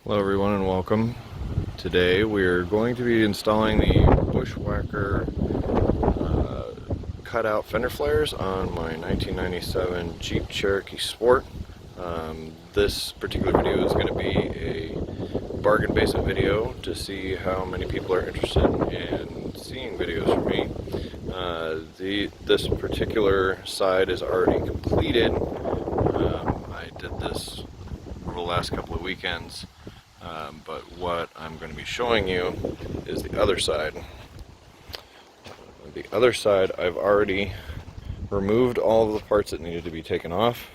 Hello everyone and welcome. Today we're going to be installing the Bushwacker cutout fender flares on my 1997 Jeep Cherokee Sport. This particular video is going to be a bargain basement video to see how many people are interested in seeing videos from me. This particular side is already completed. I did this over the last couple of weekends. But what I'm going to be showing you is the other side. The other side, I've already removed all of the parts that needed to be taken off,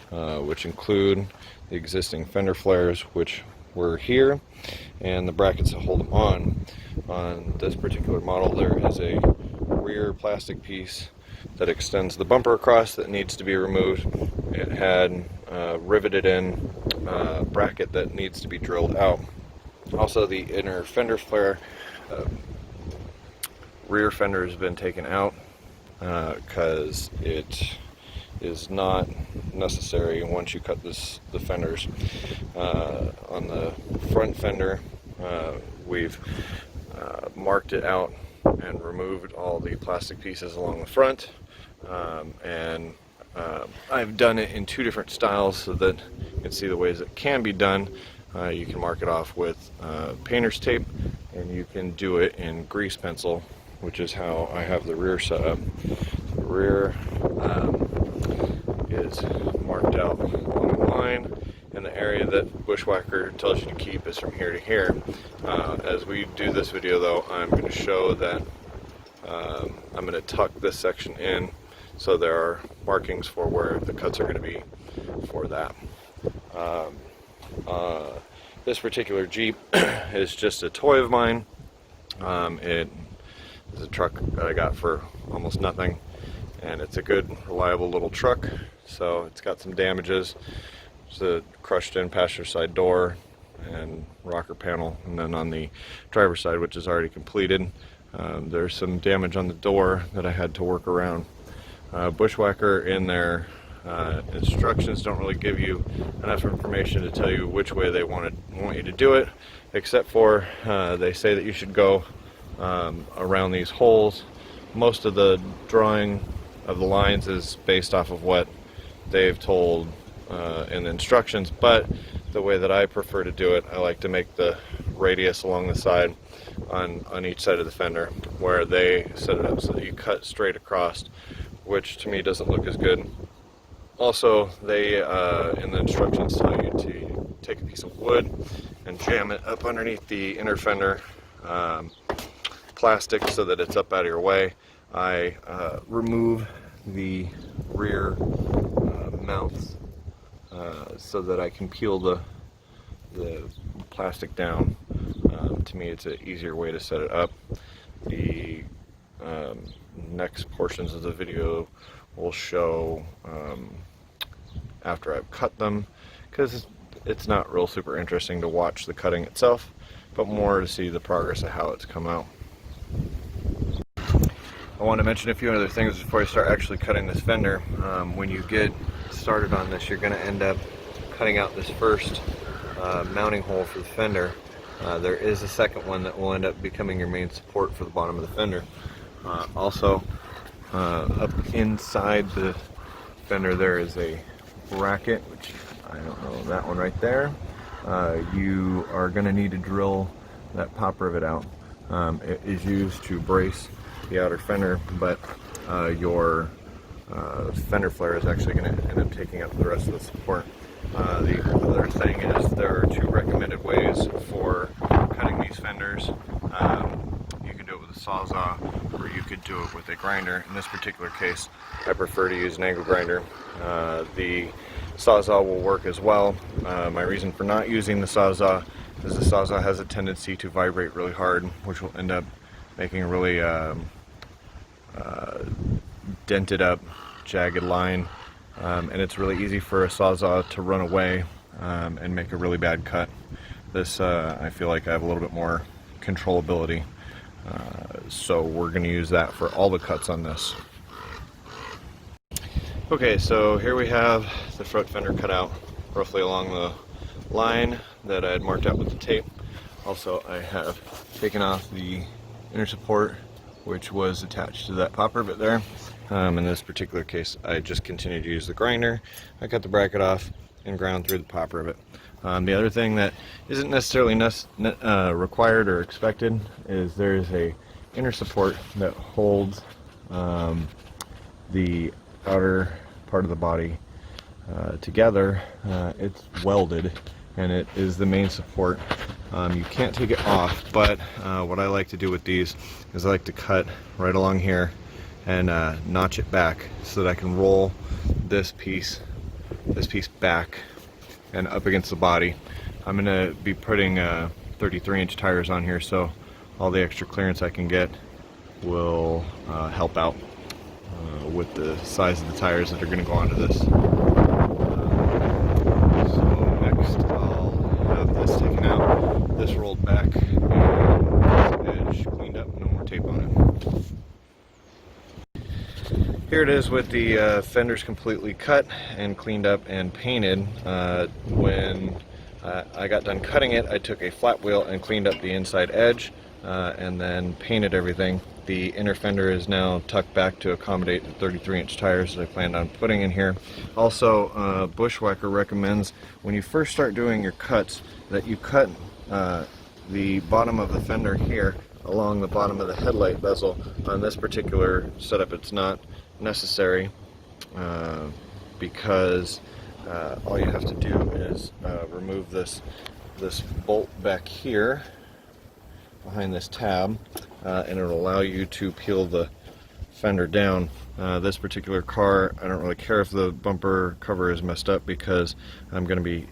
which include the existing fender flares, which were here, and the brackets that hold them on. On this particular model, there is a rear plastic piece that extends the bumper across that needs to be removed. It had riveted in bracket that needs to be drilled out. Also, the inner fender flare rear fender has been taken out because it is not necessary once you cut the fenders. On the front fender, we've marked it out and removed all the plastic pieces along the front, and I've done it in two different styles so that you can see the ways it can be done. You can mark it off with painter's tape, and you can do it in grease pencil, which is how I have the rear set up. The rear is marked out along the line, and the area that Bushwacker tells you to keep is from here to here. As we do this video though, I'm going to show that I'm going to tuck this section in, so there are markings for where the cuts are going to be for that. This particular Jeep is just a toy of mine. It is a truck that I got for almost nothing, and it's a good, reliable little truck. So it's got some damages. It's a crushed in passenger side door and rocker panel, and then on the driver's side, which is already completed, there's some damage on the door that I had to work around. Bushwacker in their instructions don't really give you enough information to tell you which way they want you to do it, except for they say that you should go around these holes. Most of the drawing of the lines is based off of what they've told in the instructions, but the way that I prefer to do it, I like to make the radius along the side on each side of the fender, where they set it up so that you cut straight across, which to me doesn't look as good. Also, they in the instructions tell you to take a piece of wood and jam it up underneath the inner fender plastic so that it's up out of your way. I remove the rear mounts so that I can peel the plastic down. To me, it's an easier way to set it up. The next portions of the video will show after I've cut them, because it's not real super interesting to watch the cutting itself, but more to see the progress of how it's come out. I want to mention a few other things before I start actually cutting this fender. When you get started on this, you're going to end up cutting out this first mounting hole for the fender. There is a second one that will end up becoming your main support for the bottom of the fender. Also, up inside the fender there is a bracket, which I don't know, that one right there. You are going to need to drill that pop rivet out. It is used to brace the outer fender, but your fender flare is actually going to end up taking up the rest of the support. The other thing is there are two recommended ways for cutting these fenders. You can do it with a sawzall, or you could do it with a grinder. In this particular case, I prefer to use an angle grinder. The sawzall will work as well. My reason for not using the sawzall is the sawzall has a tendency to vibrate really hard, which will end up making a really dented up, jagged line. And it's really easy for a sawzall to run away and make a really bad cut. This, I feel like I have a little bit more controllability, so we're going to use that for all the cuts on this. Okay, so here we have the front fender cut out roughly along the line that I had marked out with the tape. Also, I have taken off the inner support, which was attached to that popper bit there. In this particular case, I just continued to use the grinder. I cut the bracket off and ground through the popper bit. The other thing that isn't necessarily required or expected is there's a inner support that holds the outer part of the body together. It's welded and it is the main support. You can't take it off, but what I like to do with these is I like to cut right along here and notch it back so that I can roll this piece back and up against the body. I'm gonna be putting 33-inch tires on here, so all the extra clearance I can get will help out with the size of the tires that are gonna go onto this. So next I'll have this taken out, this rolled back, and this edge cleaned up, no more tape on it. Here it is with the fenders completely cut and cleaned up and painted. When I got done cutting it, I took a flat wheel and cleaned up the inside edge and then painted everything. The inner fender is now tucked back to accommodate the 33-inch tires that I planned on putting in here. Also, Bushwacker recommends when you first start doing your cuts that you cut the bottom of the fender here along the bottom of the headlight bezel. On this particular setup, it's not necessary because all you have to do is remove this bolt back here behind this tab, and it'll allow you to peel the fender down. This particular car, I don't really care if the bumper cover is messed up because I'm going to be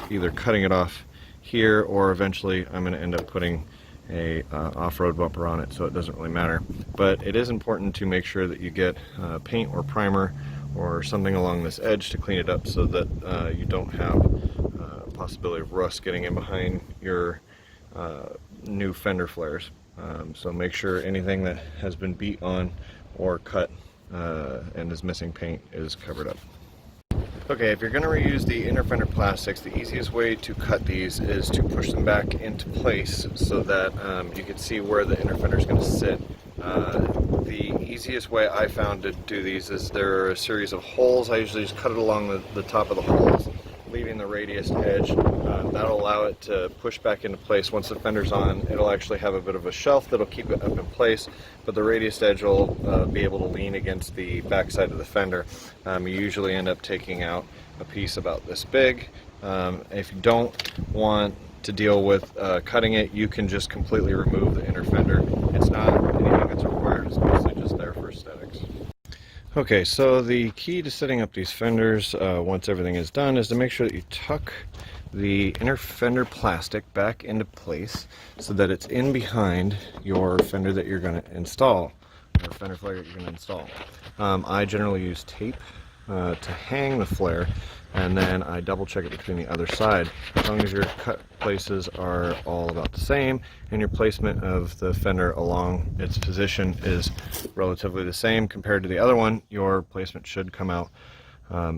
either cutting it off here or eventually I'm going to end up putting a off-road bumper on it, so it doesn't really matter. But it is important to make sure that you get paint or primer or something along this edge to clean it up so that you don't have a possibility of rust getting in behind your new fender flares. So make sure anything that has been beat on or cut and is missing paint is covered up. Okay, if you're going to reuse the inner fender plastics, the easiest way to cut these is to push them back into place so that you can see where the inner fender is going to sit. The easiest way I found to do these is there are a series of holes. I usually just cut it along the top of the holes, leaving the radius edge. That'll allow it to push back into place. Once the fender's on, it'll actually have a bit of a shelf that'll keep it up in place, but the radius edge will be able to lean against the back side of the fender. You usually end up taking out a piece about this big. If you don't want to deal with cutting it, you can just completely remove the inner fender. It's not anything that's required, it's mostly just there for aesthetics. Okay, so the key to setting up these fenders once everything is done is to make sure that you tuck the inner fender plastic back into place so that it's in behind your fender that you're going to install, or fender flare that you're going to install. I generally use tape to hang the flare, and then I double check it between the other side. As long as your cut places are all about the same and your placement of the fender along its position is relatively the same compared to the other one, your placement should come out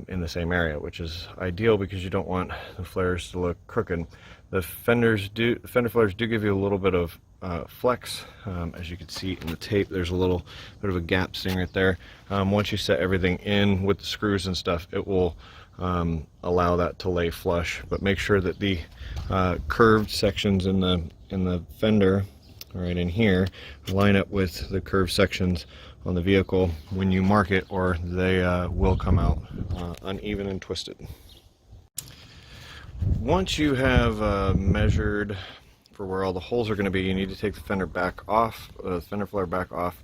in the same area, which is ideal because you don't want the flares to look crooked. The fender flares do give you a little bit of flex. As you can see in the tape, there's a little bit of a gap sitting right there. Once you set everything in with the screws and stuff, it will allow that to lay flush. But make sure that the curved sections in the fender right in here line up with the curved sections on the vehicle when you mark it, or they will come out uneven and twisted. Once you have measured for where all the holes are going to be, you need to take the fender back off, the fender flare back off,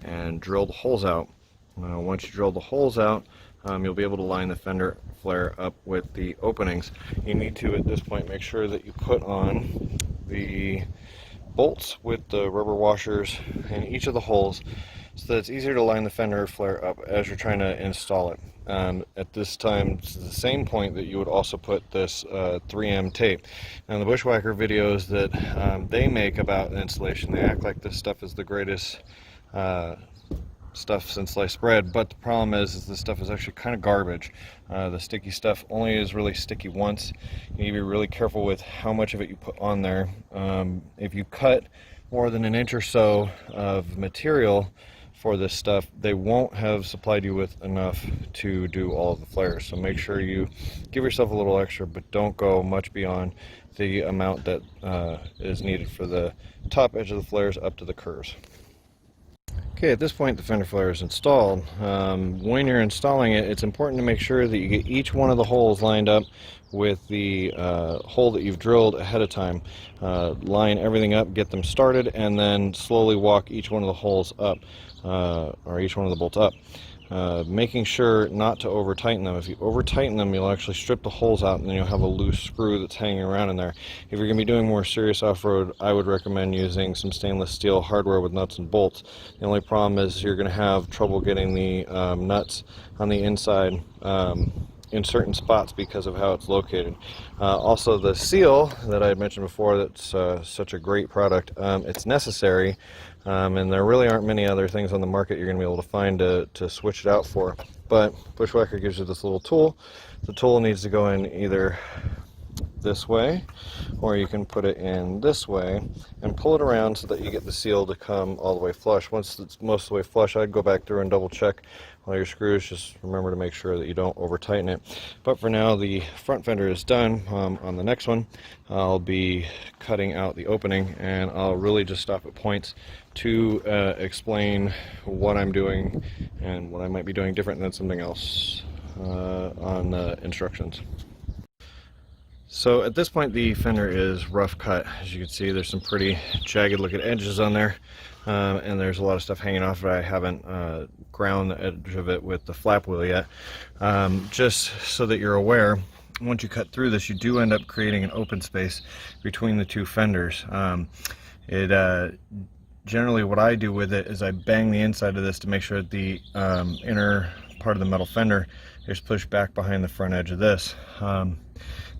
and drill the holes out. Once you drill the holes out, you'll be able to line the fender flare up with the openings. You need to, at this point, make sure that you put on the bolts with the rubber washers in each of the holes so that it's easier to line the fender flare up as you're trying to install it. At this time, it's the same point that you would also put this 3M tape. Now, the Bushwacker videos that they make about installation, they act like this stuff is the greatest stuff since sliced bread, but the problem is this stuff is actually kind of garbage. The sticky stuff only is really sticky once. You need to be really careful with how much of it you put on there. If you cut more than an inch or so of material for this stuff, they won't have supplied you with enough to do all of the flares. So make sure you give yourself a little extra, but don't go much beyond the amount that is needed for the top edge of the flares up to the curves. Okay, at this point the fender flare is installed. When you're installing it, it's important to make sure that you get each one of the holes lined up with the hole that you've drilled ahead of time. Line everything up, get them started, and then slowly walk each one of the holes up, or each one of the bolts up. Making sure not to over tighten them. If you over tighten them, you'll actually strip the holes out and then you'll have a loose screw that's hanging around in there. If you're going to be doing more serious off-road, I would recommend using some stainless steel hardware with nuts and bolts. The only problem is you're going to have trouble getting the nuts on the inside in certain spots because of how it's located. Also, the seal that I had mentioned before, that's such a great product, it's necessary. And there really aren't many other things on the market you're going to be able to find to switch it out for. But Bushwacker gives you this little tool. The tool needs to go in either this way, or you can put it in this way and pull it around so that you get the seal to come all the way flush. Once it's most of the way flush, I'd go back through and double check all your screws. Just remember to make sure that you don't over tighten it. But for now, the front fender is done. On the next one, I'll be cutting out the opening, and I'll really just stop at points to explain what I'm doing and what I might be doing different than something else on the instructions. So at this point the fender is rough cut. As you can see, there's some pretty jagged looking edges on there, and there's a lot of stuff hanging off it. I haven't ground the edge of it with the flap wheel yet. Just so that you're aware, once you cut through this, you do end up creating an open space between the two fenders. Generally what I do with it is I bang the inside of this to make sure that the inner part of the metal fender is pushed back behind the front edge of this.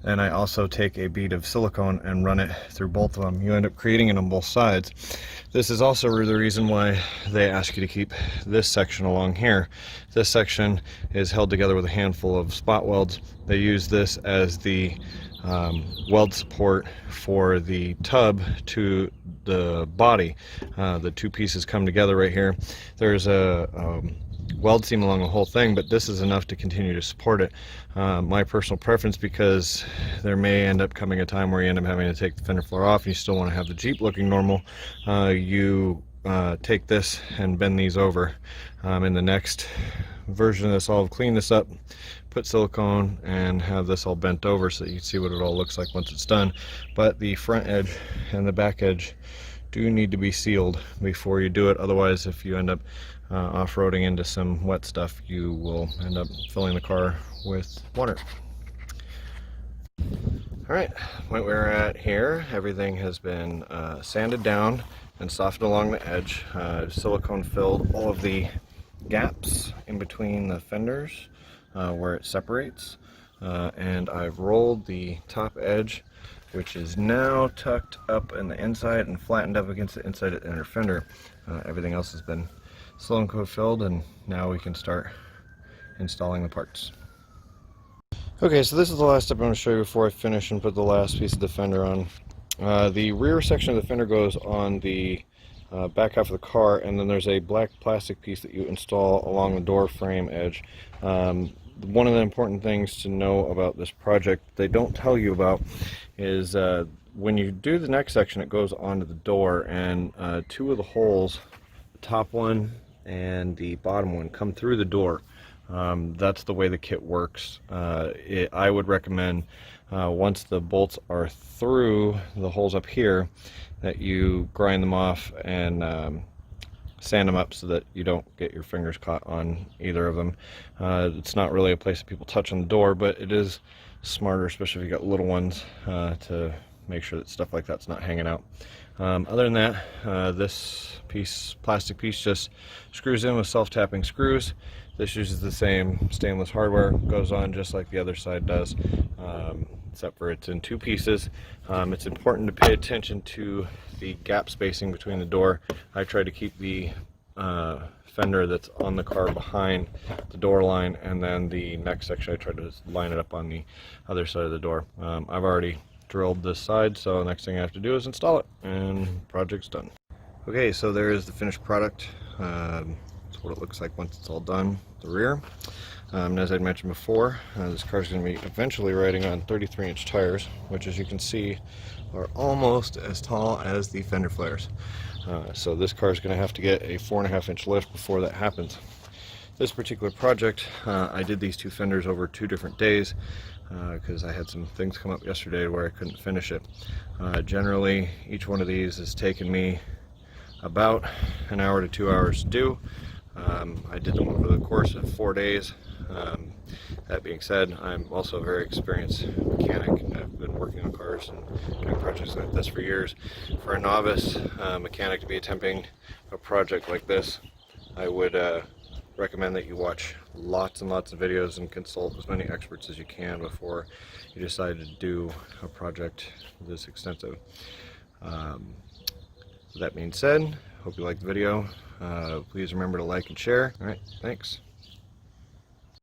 And I also take a bead of silicone and run it through both of them. You end up creating it on both sides. This is also the reason why they ask you to keep this section along here. This section is held together with a handful of spot welds. They use this as the weld support for the tub to the body. The two pieces come together right here. There's a weld seam along the whole thing, but this is enough to continue to support it. My personal preference, because there may end up coming a time where you end up having to take the fender flare off and you still want to have the Jeep looking normal, you take this and bend these over. In the next version of this, I'll clean this up, put silicone, and have this all bent over so that you can see what it all looks like once it's done. But the front edge and the back edge do need to be sealed before you do it. Otherwise, if you end up off-roading into some wet stuff, you will end up filling the car with water. Alright, point we're at here, everything has been sanded down and softened along the edge. Silicone filled all of the gaps in between the fenders where it separates, and I've rolled the top edge, which is now tucked up in the inside and flattened up against the inside of the inner fender. Everything else has been silicone filled, and now we can start installing the parts. Okay, so this is the last step I'm going to show you before I finish and put the last piece of the fender on. The rear section of the fender goes on the back half of the car, and then there's a black plastic piece that you install along the door frame edge. One of the important things to know about this project they don't tell you about is when you do the next section, it goes onto the door, and two of the holes, the top one and the bottom one, come through the door. That's the way the kit works. I would recommend once the bolts are through the holes up here that you grind them off and sand them up so that you don't get your fingers caught on either of them. It's not really a place that people touch on the door, but it is smarter, especially if you got little ones, to make sure that stuff like that's not hanging out. Other than that, this plastic piece just screws in with self-tapping screws. This uses the same stainless hardware, goes on just like the other side does, except for it's in two pieces. It's important to pay attention to the gap spacing between the door. I try to keep the fender that's on the car behind the door line, and then the next section I tried to line it up on the other side of the door. I've already drilled this side, so the next thing I have to do is install it, and project's done. Okay, so there is the finished product. That's what it looks like once it's all done, the rear. And as I mentioned before, this car is going to be eventually riding on 33-inch tires, which, as you can see, are almost as tall as the fender flares. So this car is going to have to get a 4.5-inch lift before that happens. This particular project, I did these two fenders over 2 different days because I had some things come up yesterday where I couldn't finish it. Generally, each one of these has taken me about an hour to 2 hours to do. I did them over the course of 4 days. That being said, I'm also a very experienced mechanic. I've been working on cars and doing projects like this for years. For a novice mechanic to be attempting a project like this, I would recommend that you watch lots and lots of videos and consult as many experts as you can before you decide to do a project this extensive. That being said, hope you liked the video. Please remember to like and share. Alright, thanks.